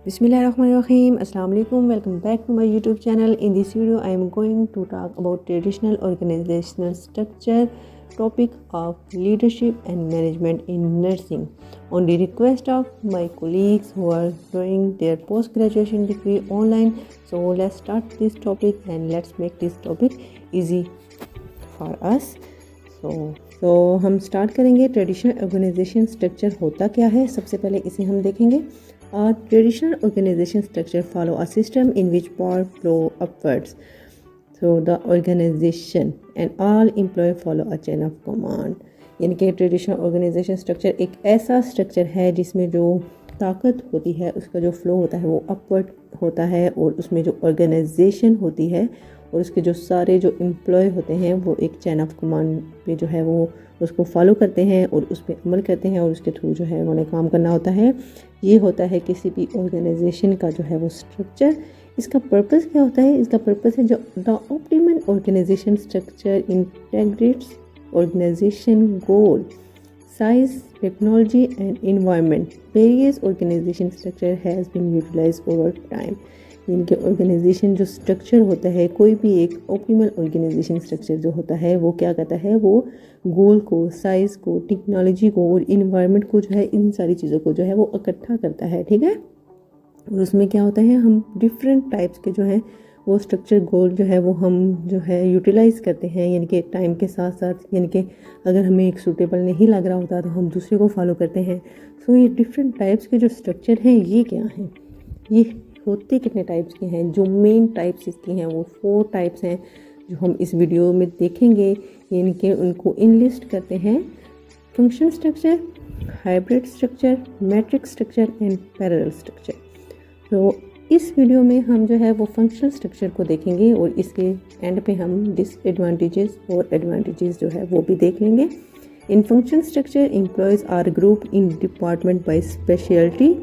Bismillahirrahmanirrahim. Assalamu alaikum. Welcome back to my YouTube channel. In this video, I am going to talk about traditional organizational structure, topic of leadership and management in nursing. On the request of my colleagues who are doing their post-graduation degree online, so let's start this topic and let's make this topic easy for us. So हम start करेंगे traditional organisation structure होता क्या है. सबसे पहले इसे हम देखेंगे. Traditional organization structure follow a system in which power flow upwards. So the organization and all employee follow a chain of command. यानी कि ट्रेडिशनल ऑर्गेनाइजेशन स्ट्रक्चर एक ऐसा स्ट्रक्चर है जिसमें जो ताकत होती है उसका जो फ्लो होता है वो अपवर्ड होता है, और उसमें जो ऑर्गेनाइजेशन होती है और उसके जो सारे जो एम्प्लॉय होते हैं वो एक चैन ऑफ कमांड पे जो है वो उसको फॉलो करते हैं और उस पर अमल करते हैं और उसके थ्रू जो है उन्होंने काम करना होता है. ये होता है किसी भी ऑर्गेनाइजेशन का जो है वो स्ट्रक्चर. इसका पर्पस क्या होता है? इसका पर्पस है जो the optimal organisation structure integrates organisation goal, size, technology and environment. Various organisation structure has been utilised over time. इनके ऑर्गेनाइजेशन जो स्ट्रक्चर होता है, कोई भी एक ऑप्टिमल ऑर्गेनाइजेशन स्ट्रक्चर जो होता है वो क्या करता है, वो गोल को, साइज़ को, टेक्नोलॉजी को और इन्वायरमेंट को जो है, इन सारी चीज़ों को जो है वो इकट्ठा करता है. ठीक है. और उसमें क्या होता है, हम डिफरेंट टाइप्स के जो है वो स्ट्रक्चर गोल जो है वो हम जो है यूटिलाइज़ करते हैं. यानी कि टाइम के साथ साथ, यानी कि अगर हमें एक सूटेबल नहीं लग रहा होता तो हम दूसरे को फॉलो करते हैं. सो ये डिफरेंट टाइप्स के जो स्ट्रक्चर हैं ये क्या हैं, ये होते कितने टाइप्स के हैं? जो मेन टाइप्स इसकी हैं वो 4 टाइप्स हैं जो हम इस वीडियो में देखेंगे. यानी कि उनको इनलिस्ट करते हैं: function structure, hybrid structure, matrix structure and parallel structure. तो इस वीडियो में हम जो है वो फंक्शनल स्ट्रक्चर को देखेंगे और इसके एंड पे हम डिसएडवांटेजेस और एडवांटेजेस जो है वो भी देख लेंगे. In function structure employees are group in department by speciality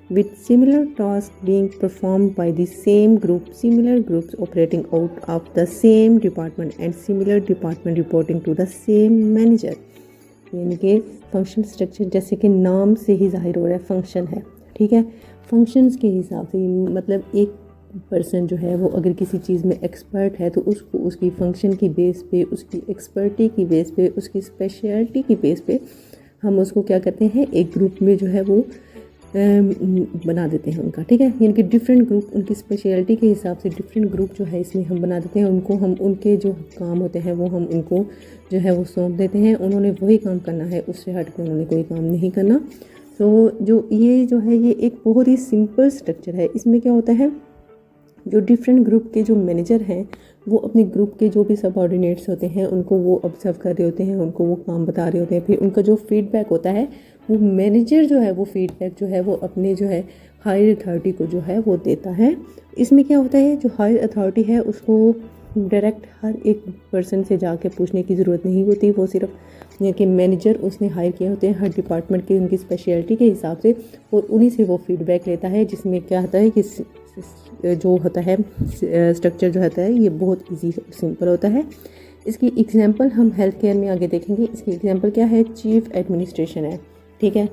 with similar tasks being performed by the same group, similar groups operating out of the same department and similar department reporting to the same manager. यानी कि function structure जैसे कि नाम से ही जाहिर हो रहा है फंक्शन है. ठीक है. फंक्शंस के हिसाब से मतलब एक पर्सन जो है वो अगर किसी चीज़ में एक्सपर्ट है तो उसको उसकी फंक्शन की बेस पे, उसकी एक्सपर्टी की बेस पे, उसकी स्पेशलिटी की बेस पे हम उसको क्या करते हैं, एक ग्रुप में जो है वो बना देते हैं उनका. ठीक है. यानी कि डिफरेंट ग्रुप, उनकी स्पेशलिटी के हिसाब से डिफरेंट ग्रुप जो है इसमें हम बना देते हैं. उनको हम उनके जो काम होते हैं वो हम उनको जो है वो सौंप देते हैं. उन्होंने वही काम करना है, उससे हट के उन्होंने कोई काम नहीं करना. तो जो ये जो है ये एक बहुत ही सिंपल स्ट्रक्चर है. इसमें क्या होता है, जो डिफरेंट ग्रुप के जो मैनेजर हैं वो अपने ग्रुप के जो भी सबऑर्डिनेट्स होते हैं उनको वो ऑब्जर्व कर रहे होते हैं, उनको वो काम बता रहे होते हैं. फिर उनका जो फीडबैक होता है वो मैनेजर जो है वो फीडबैक जो है वो अपने जो है हायर अथॉरिटी को जो है वो देता है. इसमें क्या होता है, जो हायर अथॉरिटी है उसको डायरेक्ट हर एक पर्सन से जाके पूछने की ज़रूरत नहीं होती. वो सिर्फ कि मैनेजर उसने हायर किए होते हैं हर डिपार्टमेंट की उनकी स्पेशलिटी के हिसाब से, और उन्हीं से वो फीडबैक लेता है. जिसमें क्या होता है कि जो होता है स्ट्रक्चर जो होता है ये बहुत इजी सिंपल होता है. इसकी एग्जांपल हम हेल्थ केयर में आगे देखेंगे. इसकी एग्जांपल क्या है, चीफ एडमिनिस्ट्रेशन है. ठीक है.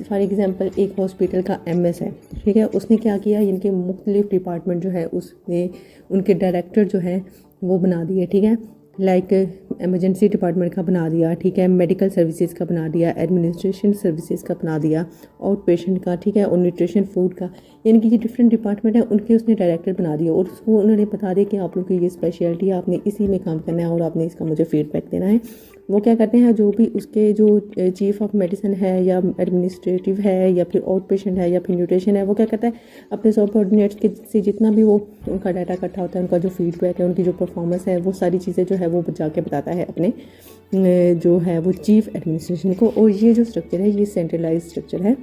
फॉर एग्जांपल एक हॉस्पिटल का एमएस है. ठीक है. उसने क्या किया, इनके मुख्तलिफ डिपार्टमेंट जो है उसने उनके डायरेक्टर जो है वो बना दिए. ठीक है. लाइक एमरजेंसी डिपार्टमेंट का बना दिया. ठीक है. मेडिकल सर्विसेज का बना दिया, एडमिनिस्ट्रेशन सर्विसेज का बना दिया, आउट पेशेंट का. ठीक है. और न्यूट्रिशन फूड का. यानी कि ये डिफरेंट डिपार्टमेंट है उनके उसने डायरेक्टर बना दिया और उसको उन्होंने बता दिया कि आप लोग की ये स्पेशलिटी है, आपने इसी में काम करना है और आपने इसका मुझे फीडबैक देना है. वो क्या करते हैं, जो भी उसके जो चीफ ऑफ मेडिसिन है या एडमिनिस्ट्रेटिव है या फिर आउट पेशेंट है या फिर न्यूट्रिशन है, वो क्या करता है अपने सबऑर्डिनेट्स के से जितना भी वो उनका डाटा इकट्ठा होता है, उनका जो फीडबैक है, उनकी जो परफॉर्मेंस है, वो सारी चीज़ें जो है वो जाके बताता है अपने जो है वो चीफ एडमिनिस्ट्रेशन को. और ये जो स्ट्रक्चर है ये सेंट्रलाइज स्ट्रक्चर है.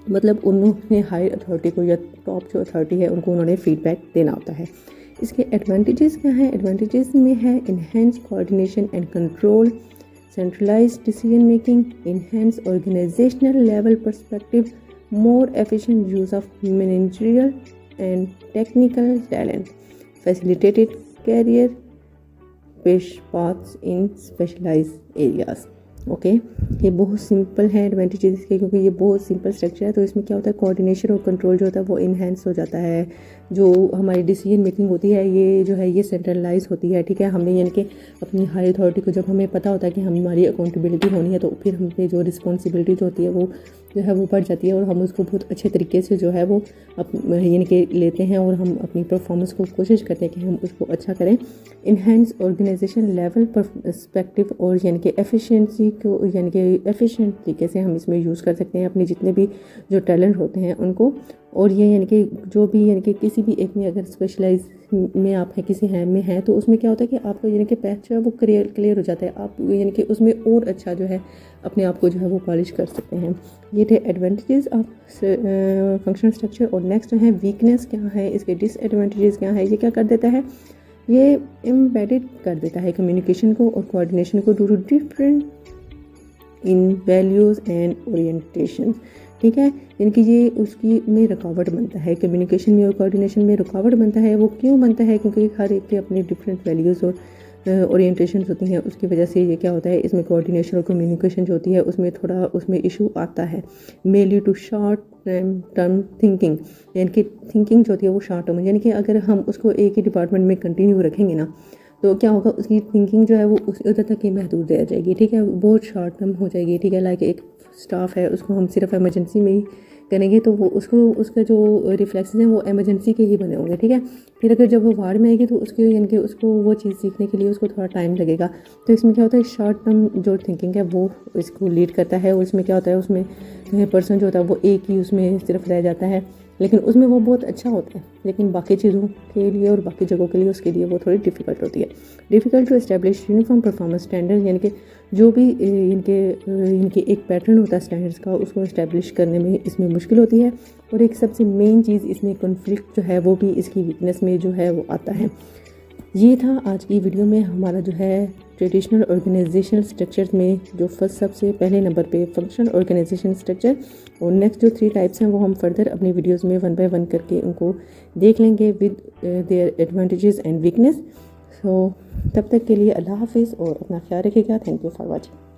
मतलब उन्होंने हायर अथॉरिटी को या टॉप जो अथॉरिटी है उनको उन्होंने फीडबैक देना होता है. इसके एडवांटेजेस क्या हैं? एडवांटेजेस में है enhance coordination and control, centralise decision making, enhance organisational level perspective, more efficient use of managerial and technical talent, facilitated career पेश paths in specialised areas. Okay ये बहुत सिंपल है एडवांटेजेस इसके, क्योंकि ये बहुत सिंपल स्ट्रक्चर है। तो इसमें क्या होता है, कोऑर्डिनेशन और कंट्रोल जो होता है वो इन्हेंस हो जाता है। जो हमारी डिसीजन मेकिंग होती है ये जो है ये सेंट्रलाइज होती है, ठीक है। हमने यानी कि अपनी हाई अथॉरिटी को जब हमें पता होता है कि हमारी अकाउंटेबिलिटी होनी है, तो फिर हम पे जो रिस्पॉन्सिबिलिटी जो होती है वो जो है वो बढ़ जाती है, और हम उसको बहुत अच्छे तरीके से जो है वो यानी कि लेते हैं, और हम अपनी परफॉर्मेंस को कोशिश करते हैं कि हम उसको अच्छा करें। इन्हेंस ऑर्गेनाइजेशन लेवल परस्पेक्टिव और यानी कि एफिशिएंसी को यानी कि एफिशिएंट तरीके से हम इसमें यूज़ कर सकते हैं अपने जितने भी जो टैलेंट होते हैं उनको। और ये यानी कि जो भी यानी कि किसी भी एक में अगर स्पेशलाइज में आप हैं, किसी हैम में हैं, तो उसमें क्या होता है कि आपका यानी कि पैथ जो है वो क्लियर हो जाता है। आप यानी कि उसमें और अच्छा जो है अपने आप को जो है वो पॉलिश कर सकते हैं। ये थे एडवांटेजेस ऑफ फंक्शनल स्ट्रक्चर। और नेक्स्ट जो है वीकनेस क्या है, इसके डिसएडवांटेजेस क्या है। ये क्या कर देता है, ये एम्बेडेड कर देता है कम्युनिकेशन को और कोऑर्डिनेशन को due to different in values and orientation, ठीक है। यानी कि ये उसकी में रुकावट बनता है, कम्युनिकेशन में और कोऑर्डिनेशन में रुकावट बनता है। वो क्यों बनता है, क्योंकि हर एक के अपने डिफरेंट वैल्यूज़ और ओरिएंटेशन होती हैं। उसकी वजह से ये क्या होता है, इसमें कोऑर्डिनेशन और कम्युनिकेशन जो होती है उसमें थोड़ा उसमें इशू आता है। May lead to short term thinking, यानी कि थिंकिंग जो होती है वो शॉर्ट टर्म, यानी कि अगर हम उसको एक ही डिपार्टमेंट में कंटिन्यू रखेंगे ना, तो क्या होगा, उसकी थिंकिंग जो है वो उस उधर तक ही महदूद रह जाएगी, ठीक है। बहुत शॉर्ट टर्म हो जाएगी, ठीक है। लाइक एक स्टाफ है, उसको हम सिर्फ इमरजेंसी में ही करेंगे तो वो उसको उसका जो रिफ्लेक्सेस हैं वो इमरजेंसी के ही बने होंगे, ठीक है। फिर अगर जब वो वार्ड में आएगी तो उसके यानी कि उसको वो चीज़ सीखने के लिए उसको थोड़ा टाइम लगेगा। तो इसमें क्या होता है, शॉर्ट टर्म जो थिंकिंग है वो इसको लीड करता है। और इसमें क्या होता है, उसमें पर्सन जो होता है वो एक ही उसमें सिर्फ रह जाता है, लेकिन उसमें वो बहुत अच्छा होता है, लेकिन बाकी चीज़ों के लिए और बाकी जगहों के लिए उसके लिए वो थोड़ी डिफ़िकल्ट होती है। Difficult to establish uniform performance standard, यानी कि जो भी इनके एक पैटर्न होता है स्टैंडर्ड्स का, उसको इस्टेब्लिश करने में इसमें मुश्किल होती है। और एक सबसे मेन चीज़ इसमें कॉन्फ्लिक्ट जो है वो भी इसकी वीकनेस में जो है वो आता है। ये था आज की वीडियो में हमारा जो है ट्रेडिशनल ऑर्गेनाइजेशनल स्ट्रक्चर में जो फर्स्ट सबसे पहले नंबर पे फंक्शनल ऑर्गेनाइजेशन स्ट्रक्चर, और नेक्स्ट जो 3 टाइप्स हैं वो हम फर्दर अपनी वीडियोस में 1 बाय 1 करके उनको देख लेंगे with their advantages and weakness. So तब तक के लिए अल्लाह हाफिज़ और अपना ख्याल रखिएगा। Thank you for watching.